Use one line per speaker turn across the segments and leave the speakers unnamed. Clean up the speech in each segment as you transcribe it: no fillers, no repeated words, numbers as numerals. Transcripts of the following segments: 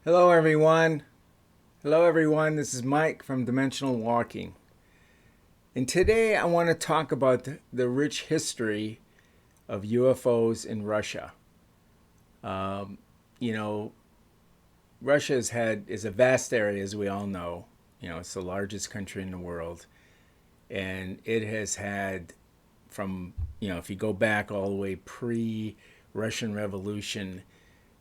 Hello, everyone. Hello, everyone. This is Mike from Dimensional Walking. And today I want to talk about the rich history of UFOs in Russia. Um, you know, Russia is a vast area, as we all know. It's the largest country in the world, and it has had if you go back all the way pre-Russian Revolution,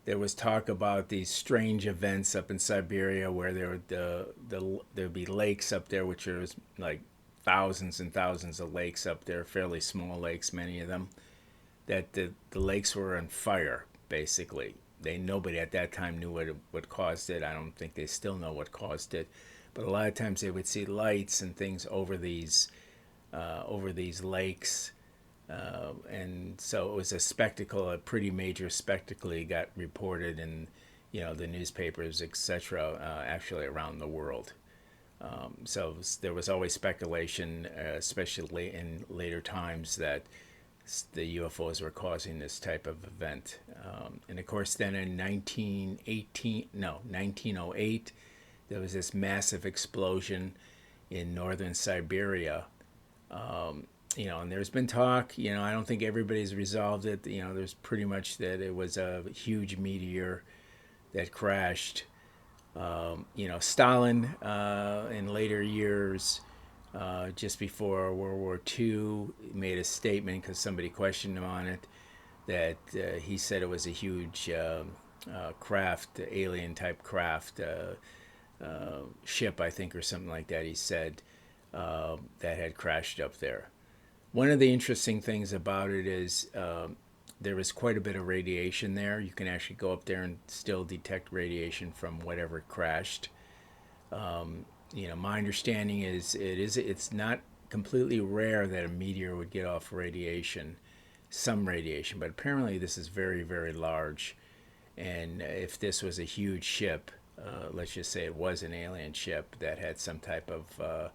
there was talk about these strange events up in Siberia where there'd be lakes up there, which are like thousands and thousands of lakes up there, fairly small lakes, many of them. That the lakes were on fire, basically. Nobody at that time knew what caused it. I don't think they still know what caused it, but a lot of times they would see lights and things over these lakes, and so it was a spectacle, a pretty major spectacle. It got reported in, the newspapers, etc., actually around the world. So there was always speculation, especially in later times, that the UFOs were causing this type of event. And of course, then in 1908, there was this massive explosion in northern Siberia. And there's been talk, I don't think everybody's resolved it. There's pretty much that it was a huge meteor that crashed. Stalin, in later years, just before World War II, made a statement because somebody questioned him on it, that he said it was a huge craft, alien type craft, ship, I think, or something like that. He said that had crashed up there. One of the interesting things about it is there was quite a bit of radiation there. You can actually go up there and still detect radiation from whatever crashed. My understanding is it's not completely rare that a meteor would get off radiation, some radiation, but apparently this is very, very large. And if this was a huge ship, let's just say it was an alien ship that had some type of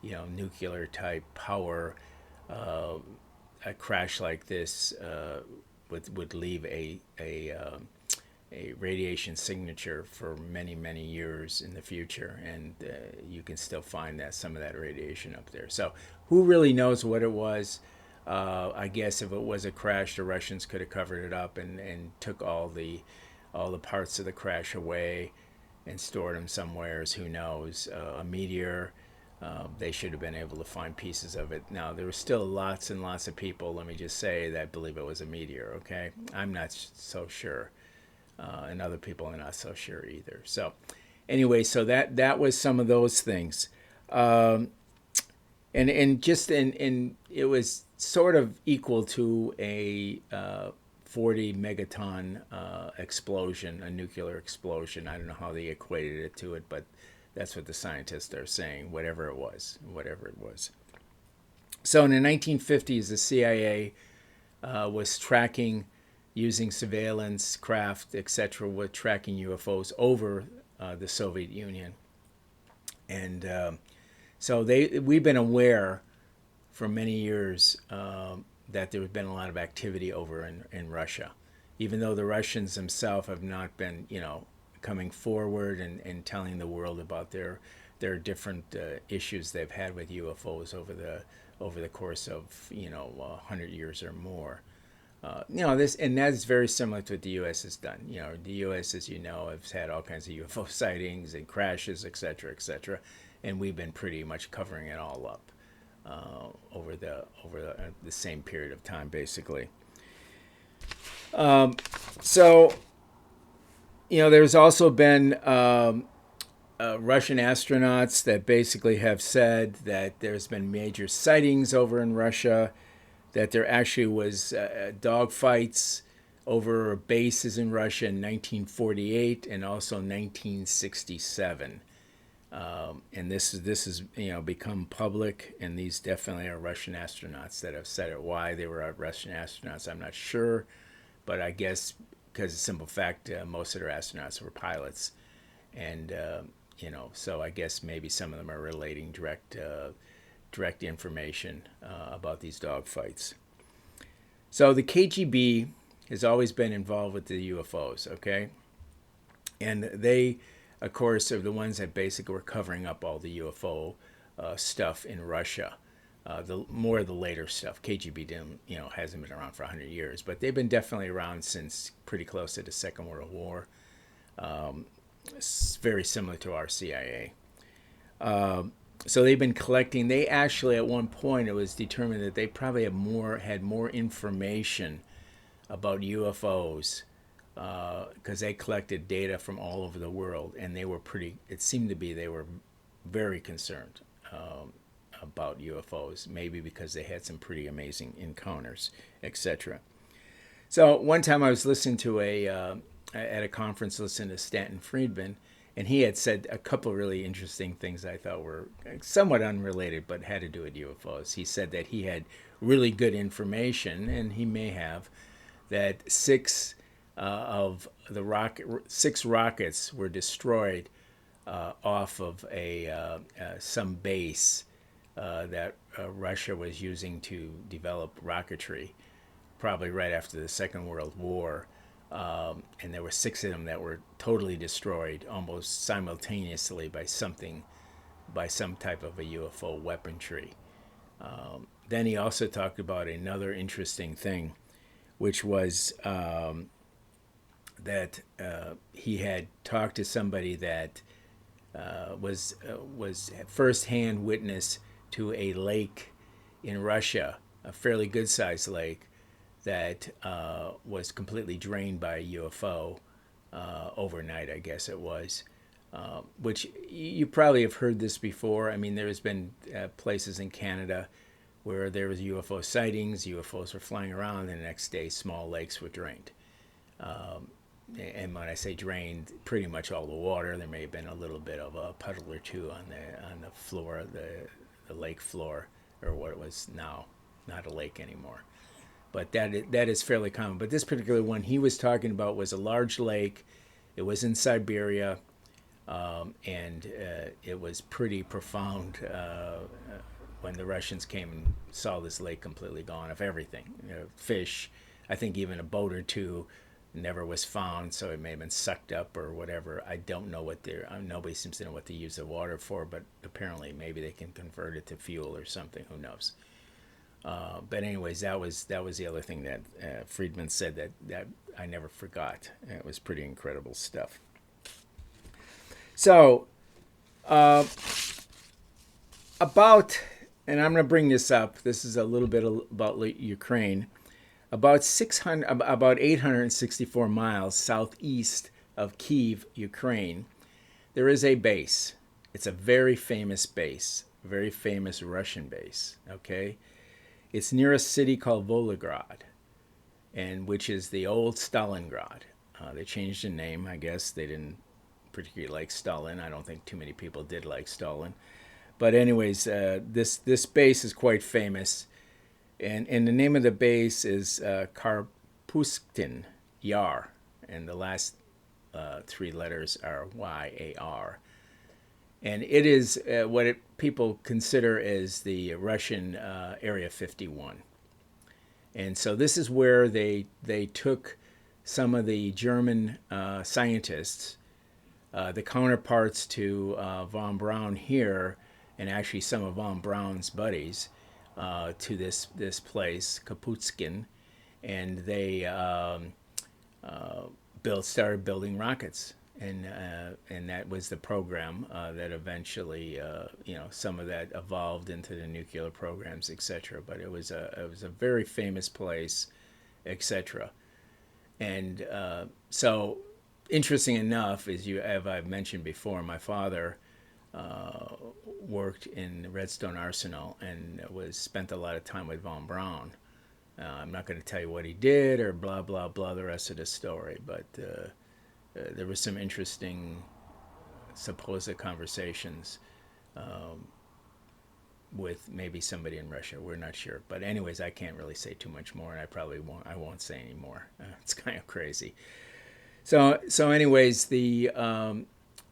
nuclear type power, a crash like this would leave a radiation signature for many, many years in the future, and you can still find some of that radiation up there. So who really knows what it was? I guess if it was a crash, the Russians could have covered it up and took all the parts of the crash away and stored them somewheres. Who knows? A meteor. They should have been able to find pieces of it. Now, there were still lots and lots of people, let me just say, that believe it was a meteor, okay? I'm not so sure. And other people are not so sure either. So, anyway, so that was some of those things. And it was sort of equal to a 40 megaton explosion, a nuclear explosion. I don't know how they equated it to it, but that's what the scientists are saying, whatever it was. So in the 1950s, the CIA was tracking, using surveillance craft, etc., with tracking UFOs over the Soviet Union. And so we've been aware for many years that there has been a lot of activity over in Russia, even though the Russians themselves have not been, coming forward and telling the world about their different issues they've had with UFOs over the course of 100 years or more. This, and that's very similar to what the U.S. has done. The U.S., as you know, has had all kinds of UFO sightings and crashes, etc., and we've been pretty much covering it all up over the same period of time, basically. So, there's also been Russian astronauts that basically have said that there's been major sightings over in Russia, that there actually was dogfights over bases in Russia in 1948 and also 1967. And this is become public, and these definitely are Russian astronauts that have said it. Why they were Russian astronauts, I'm not sure, but I guess because of the simple fact most of their astronauts were pilots, and so I guess maybe some of them are relating direct information about these dogfights. So the KGB has always been involved with the UFOs, okay? And they, of course, are the ones that basically were covering up all the UFO stuff in Russia. The more of the later stuff. KGB didn't, hasn't been around for 100 years, but they've been definitely around since pretty close to the Second World War. It's very similar to our CIA. So they've been collecting. They actually, at one point, it was determined that they probably had more information about UFOs because they collected data from all over the world, and they were pretty. It seemed to be they were very concerned about UFOs, maybe because they had some pretty amazing encounters, etc. So one time I was listening to at a conference, listening to Stanton Friedman, and he had said a couple of really interesting things I thought were somewhat unrelated, but had to do with UFOs. He said that he had really good information, and he may have, that six rockets were destroyed off of some base that Russia was using to develop rocketry, probably right after the Second World War. And there were six of them that were totally destroyed almost simultaneously by some type of a UFO weaponry. Then he also talked about another interesting thing, which was that he had talked to somebody that was first-hand witness to a lake in Russia, a fairly good-sized lake, that was completely drained by a UFO overnight, I guess it was, which you probably have heard this before. I mean, there's been places in Canada where there was UFO sightings, UFOs were flying around, and the next day small lakes were drained. And when I say drained, pretty much all the water. There may have been a little bit of a puddle or two on the floor of the lake floor, or what it was now, not a lake anymore. But that is fairly common. But this particular one he was talking about was a large lake. It was in Siberia, and it was pretty profound when the Russians came and saw this lake completely gone of everything. Fish, I think even a boat or two never was found, so it may have been sucked up or whatever. I don't know nobody seems to know what they use the water for, but apparently maybe they can convert it to fuel or something. Who knows? But anyways, that was the other thing that Friedman said that I never forgot. It was pretty incredible stuff. So about, and I'm going to bring this up. This is a little bit about Ukraine. About 864 miles southeast of Kyiv, Ukraine, there is a base. It's a very famous base, very famous Russian base. Okay. It's near a city called Volgograd, and which is the old Stalingrad. They changed the name, I guess. They didn't particularly like Stalin. I don't think too many people did like Stalin. But anyways, this base is quite famous. And the name of the base is Kapustin Yar, and the last three letters are YAR. And it is what people consider as the Russian Area 51. And so this is where they took some of the German scientists, the counterparts to von Braun here, and actually some of von Braun's buddies, to this place, Kaputskin, and they started building rockets. And that was the program that eventually, some of that evolved into the nuclear programs, etc. But it was a very famous place, etc. And so, interesting enough, as I've mentioned before, my father worked in Redstone Arsenal and spent a lot of time with von Braun. I'm not going to tell you what he did or blah blah blah the rest of the story, but. There was some interesting supposed conversations with maybe somebody in Russia. We're not sure. But anyways, I can't really say too much more, and I won't say any more. It's kind of crazy. So anyways,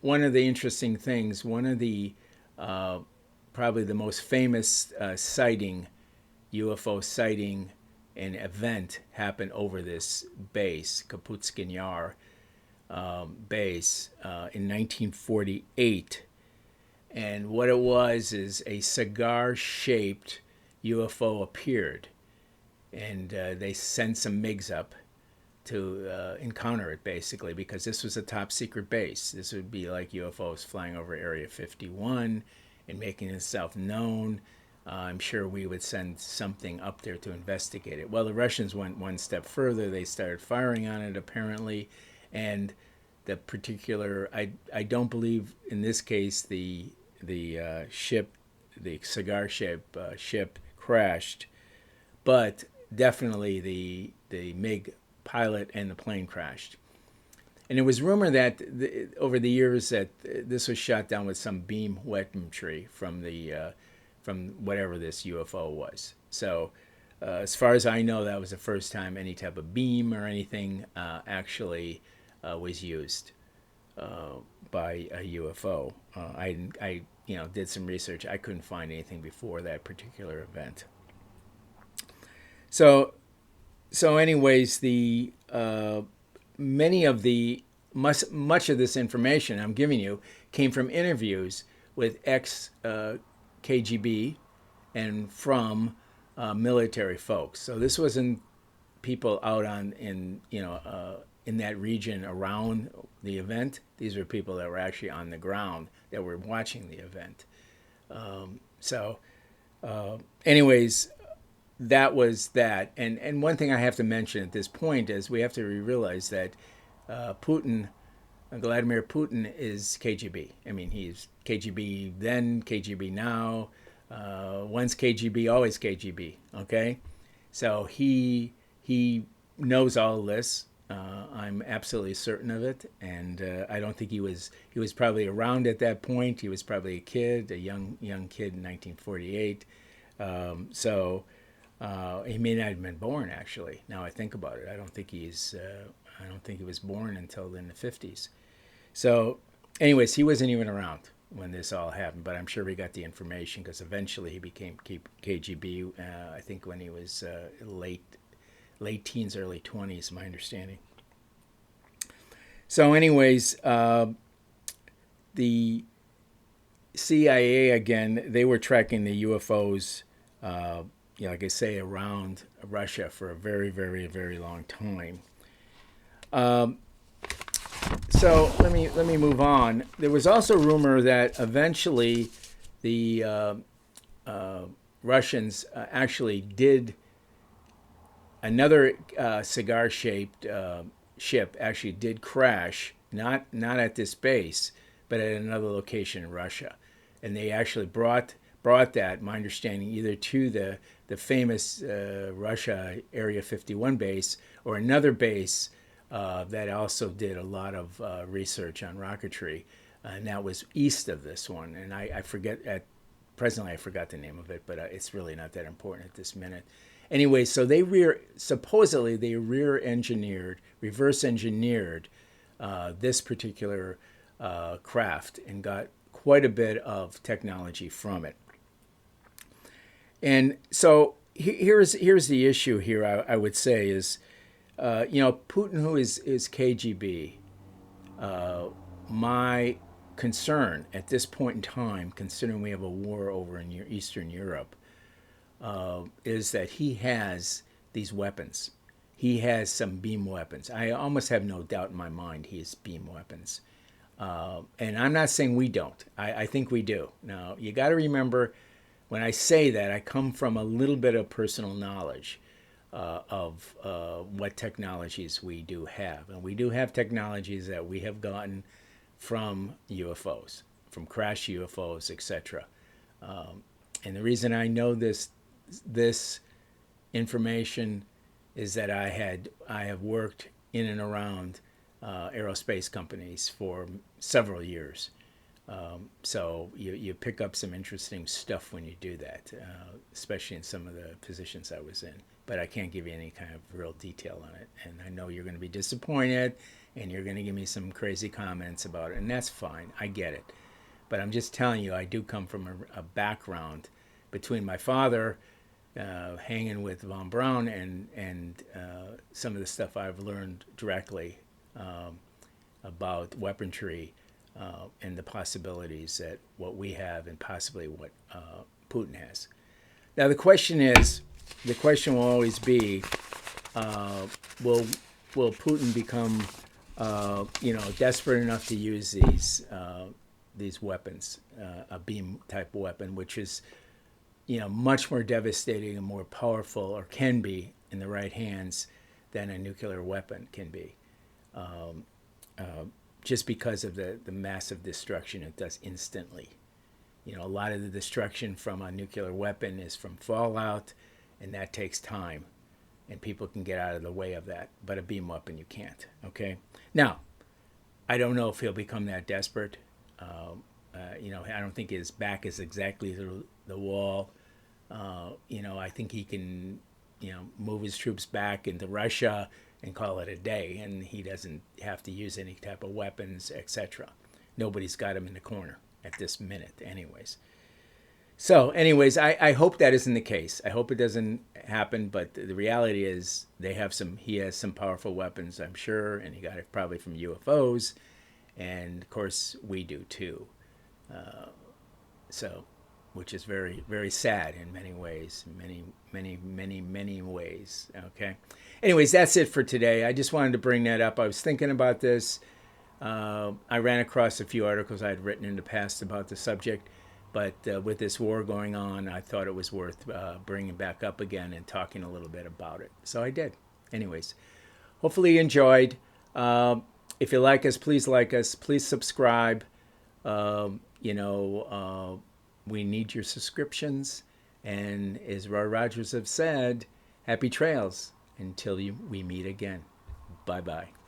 one of the interesting things, one of the probably the most famous UFO sighting and event happened over this base, Kaputskin Yar. base in 1948. And what it was is a cigar-shaped UFO appeared, and they sent some MiGs up to encounter it, basically, because this was a top secret base. This would be like UFOs flying over Area 51 and making itself known. I'm sure we would send something up there to investigate it. Well, the Russians went one step further. They started firing on it, apparently, and the particular, I don't believe in this case the ship, the cigar-shaped ship crashed, but definitely the MiG pilot and the plane crashed. And it was rumored that over the years that this was shot down with some beam weaponry from whatever this UFO was. So as far as I know, that was the first time any type of beam or anything actually was used by a UFO. I did some research. I couldn't find anything before that particular event. So anyways, the much of this information I'm giving you came from interviews with ex KGB and from military folks. So this wasn't people out in that region around the event. These were people that were actually on the ground that were watching the event. Anyways, that was that. And one thing I have to mention at this point is we have to realize that Vladimir Putin is KGB. I mean, he's KGB then, KGB now. Once KGB, always KGB. Okay, so he knows all this. I'm absolutely certain of it, and I don't think he was probably around at that point. He was probably a kid, a young kid in 1948. He may not have been born, actually. Now I think about it, I don't think he was born until in the 50s. So, anyways, he wasn't even around when this all happened, but I'm sure he got the information because eventually he became KGB. I think when he was late teens, early 20s, my understanding. So, anyways, the CIA again, they were tracking the UFOs. Like I say, around Russia for a very, very, very long time. So let me move on. There was also rumor that eventually the Russians actually did another cigar-shaped ship actually did crash, not at this base, but at another location in Russia, and they actually brought that, my understanding, either to the famous Russia Area 51 base or another base that also did a lot of research on rocketry, and that was east of this one. And I forget, presently I forgot the name of it, but it's really not that important at this minute. Anyway, so supposedly they reverse engineered this particular craft and got quite a bit of technology from it. And so here's the issue here, I would say, is, Putin, who is KGB, my concern at this point in time, considering we have a war over in Eastern Europe, is that he has these weapons. He has some beam weapons. I almost have no doubt in my mind he has beam weapons. And I'm not saying we don't. I think we do. Now, you got to remember, when I say that, I come from a little bit of personal knowledge of what technologies we do have. And we do have technologies that we have gotten from UFOs, from crash UFOs, etc. And the reason I know this information is that I have worked in and around aerospace companies for several years. So you pick up some interesting stuff when you do that, especially in some of the positions I was in. But I can't give you any kind of real detail on it. And I know you're going to be disappointed, and you're going to give me some crazy comments about it, and that's fine. I get it. But I'm just telling you, I do come from a background between my father hanging with Von Braun and some of the stuff I've learned directly about weaponry and the possibilities that what we have and possibly what Putin has. Now the question will always be, will Putin become desperate enough to use these weapons, a beam type weapon, which is much more devastating and more powerful, or can be in the right hands, than a nuclear weapon can be, just because of the massive destruction it does instantly. A lot of the destruction from a nuclear weapon is from fallout, and that takes time, and people can get out of the way of that. But a beam weapon, you can't. Okay. Now, I don't know if he'll become that desperate. I don't think his back is exactly through the wall. I think he can, move his troops back into Russia and call it a day, and he doesn't have to use any type of weapons, etc. Nobody's got him in the corner at this minute, anyways. So, anyways, I hope that isn't the case. I hope it doesn't happen, but the reality is he has some powerful weapons, I'm sure, and he got it probably from UFOs, and of course we do too. Which is very, very sad in many ways, many ways. Okay. Anyways, that's it for today. I just wanted to bring that up. I was thinking about this. I ran across a few articles I had written in the past about the subject, but with this war going on, I thought it was worth bringing back up again and talking a little bit about it. So I did. Anyways, hopefully you enjoyed. If you like us, please subscribe. We need your subscriptions. And as Roy Rogers have said, happy trails until we meet again. Bye-bye.